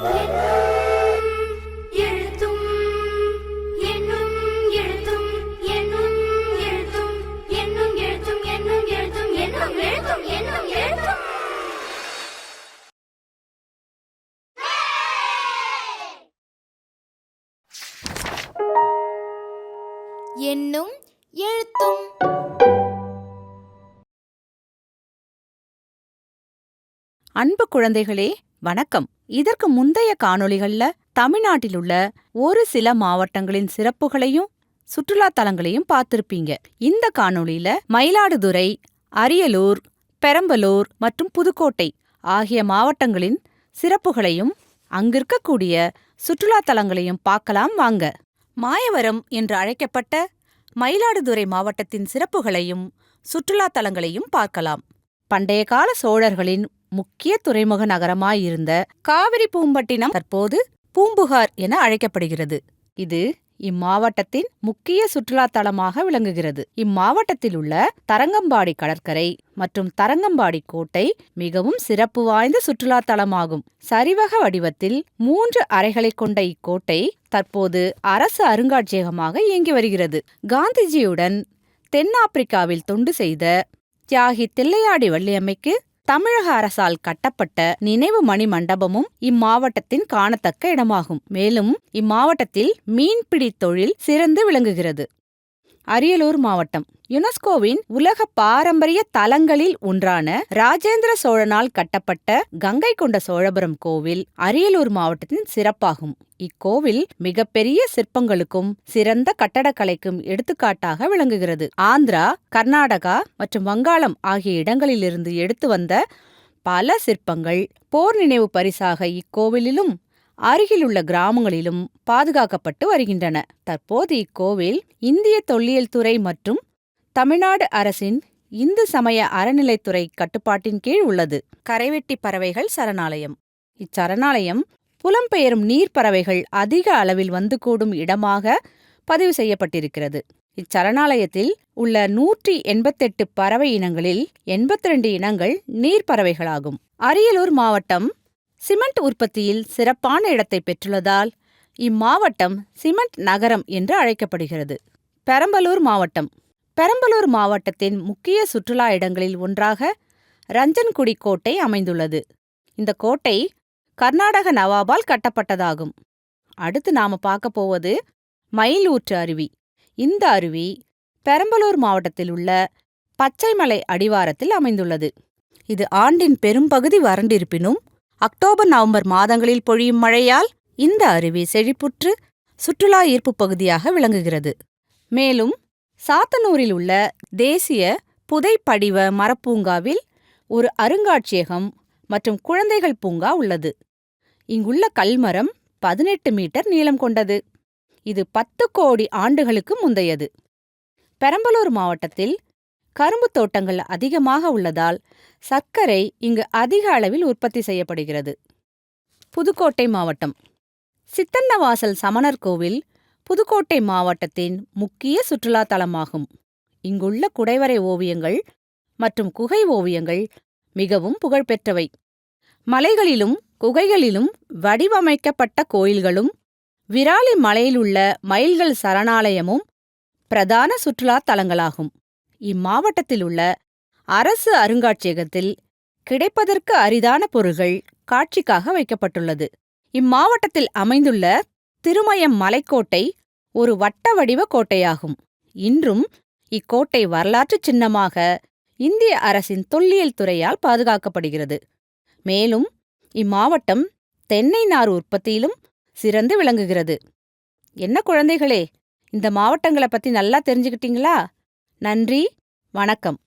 எண்ணும் எழுத்தும். அன்பு குழந்தைகளே, வணக்கம். இதற்கு முந்தைய காணொளிகள்ல தமிழ்நாட்டிலுள்ள ஒரு சில மாவட்டங்களின் சிறப்புகளையும் சுற்றுலா தலங்களையும் பார்த்திருப்பீங்க. இந்த காணொளியில மயிலாடுதுறை, அரியலூர், பெரம்பலூர் மற்றும் புதுக்கோட்டை ஆகிய மாவட்டங்களின் சிறப்புகளையும் அங்கிருக்கக்கூடிய சுற்றுலா தலங்களையும் பார்க்கலாம் வாங்க. மாயவரம் என்று அழைக்கப்பட்ட மயிலாடுதுறை மாவட்டத்தின் சிறப்புகளையும் சுற்றுலா தலங்களையும் பார்க்கலாம். பண்டைய கால சோழர்களின் முக்கிய துறைமுக நகரமாயிருந்த காவிரி பூம்பட்டினம் தற்போது பூம்புகார் என அழைக்கப்படுகிறது. இது இம்மாவட்டத்தின் முக்கிய சுற்றுலா தலமாக விளங்குகிறது. இம்மாவட்டத்தில் உள்ள தரங்கம்பாடி கடற்கரை மற்றும் தரங்கம்பாடி கோட்டை மிகவும் சிறப்பு வாய்ந்த சுற்றுலா தலமாகும். சரிவக வடிவத்தில் 3 அறைகளை கொண்ட இக்கோட்டை தற்போது அரசு அருங்காட்சியகமாக இயங்கி வருகிறது. காந்திஜியுடன் தென்னாப்பிரிக்காவில் தொண்டு செய்த தியாகி தில்லையாடி வள்ளியம்மைக்கு தமிழக அரசால் கட்டப்பட்ட நினைவு மணி மண்டபமும் இம்மாவட்டத்தின் காணத்தக்க இடமாகும். மேலும் இம்மாவட்டத்தில் மீன்பிடி தொழில் சிறந்து விளங்குகிறது. அரியலூர் மாவட்டம் யுனெஸ்கோவின் உலக பாரம்பரிய தலங்களில் ஒன்றான ராஜேந்திர சோழனால் கட்டப்பட்ட கங்கை கொண்ட சோழபுரம் கோவில் அரியலூர் மாவட்டத்தின் சிறப்பாகும். இக்கோவில் மிகப்பெரிய சிற்பங்களுக்கும் சிறந்த கட்டடக்கலைக்கும் எடுத்துக்காட்டாக விளங்குகிறது. ஆந்திரா, கர்நாடகா மற்றும் வங்காளம் ஆகிய இடங்களிலிருந்து எடுத்து வந்த பல சிற்பங்கள் போர் நினைவு பரிசாக இக்கோவிலிலும் அருகிலுள்ள கிராமங்களிலும் பாதுகாக்கப்பட்டு வருகின்றன. தற்போது இக்கோவில் இந்திய தொல்லியல் துறை மற்றும் தமிழ்நாடு அரசின் இந்து சமய அறநிலைத்துறை கட்டுப்பாட்டின் கீழ் உள்ளது. கரைவெட்டி பறவைகள் சரணாலயம். இச்சரணாலயம் புலம்பெயரும் நீர்ப்பறவைகள் அதிக அளவில் வந்து கூடும் இடமாக பதிவு செய்யப்பட்டிருக்கிறது. இச்சரணாலயத்தில் உள்ள 188 பறவை இனங்களில் 82 இனங்கள் நீர்ப்பறவைகளாகும். அரியலூர் மாவட்டம் சிமெண்ட் உற்பத்தியில் சிறப்பான இடத்தை பெற்றுள்ளதால் இம்மாவட்டம் சிமெண்ட் நகரம் என்று அழைக்கப்படுகிறது. பெரம்பலூர் மாவட்டம் பெரம்பலூர் மாவட்டத்தின் முக்கிய சுற்றுலா இடங்களில் ஒன்றாக ரஞ்சன்குடி கோட்டை அமைந்துள்ளது. இந்த கோட்டை கர்நாடக நவாபால் கட்டப்பட்டதாகும். அடுத்து நாம பார்க்க போவது மயிலூற்று அருவி. இந்த அருவி பெரம்பலூர் மாவட்டத்தில் உள்ள பச்சைமலை அடிவாரத்தில் அமைந்துள்ளது. இது ஆண்டின் பெரும்பகுதி வறண்டிருப்பினும் அக்டோபர், நவம்பர் மாதங்களில் பொழியும் மழையால் இந்த அருவி செழிப்புற்று சுற்றுலா ஈர்ப்பு பகுதியாக விளங்குகிறது. மேலும் சாத்தனூரில் உள்ள தேசிய புதைப்படிவ மரப்பூங்காவில் ஒரு அருங்காட்சியகம் மற்றும் குழந்தைகள் பூங்கா உள்ளது. இங்குள்ள கல்மரம் 18 மீட்டர் நீளம் கொண்டது. இது 10 கோடி ஆண்டுகளுக்கு முந்தையது. பெரம்பலூர் மாவட்டத்தில் கரும்பு தோட்டங்கள் அதிகமாக உள்ளதால் சர்க்கரை இங்கு அதிக அளவில் உற்பத்தி செய்யப்படுகிறது. புதுக்கோட்டை மாவட்டம் சித்தன்னவாசல் சமணர் கோவில் புதுக்கோட்டை மாவட்டத்தின் முக்கிய சுற்றுலா தலமாகும். இங்குள்ள குடைவரை ஓவியங்கள் மற்றும் குகை ஓவியங்கள் மிகவும் புகழ்பெற்றவை. மலைகளிலும் குகைகளிலும் வடிவமைக்கப்பட்ட கோயில்களும் விராலி மலையிலுள்ள மயில்கள் சரணாலயமும் பிரதான சுற்றுலா தலங்களாகும். இம்மாவட்டத்தில் உள்ள அரசு அருங்காட்சியகத்தில் கிடைப்பதற்கு அரிதான பொருள்கள் காட்சிக்காக வைக்கப்பட்டுள்ளது. இம்மாவட்டத்தில் அமைந்துள்ள திருமயம் மலைக்கோட்டை ஒரு வட்ட வடிவ கோட்டையாகும். இன்றும் இக்கோட்டை வரலாற்று சின்னமாக இந்திய அரசின் தொல்லியல் துறையால் பாதுகாக்கப்படுகிறது. மேலும் இம்மாவட்டம் தென்னை நார் உற்பத்தியிலும் சிறந்து விளங்குகிறது. என்ன குழந்தைகளே, இந்த மாவட்டங்களை பத்தி நல்லா தெரிஞ்சுக்கிட்டீங்களா? நன்றி, வணக்கம்.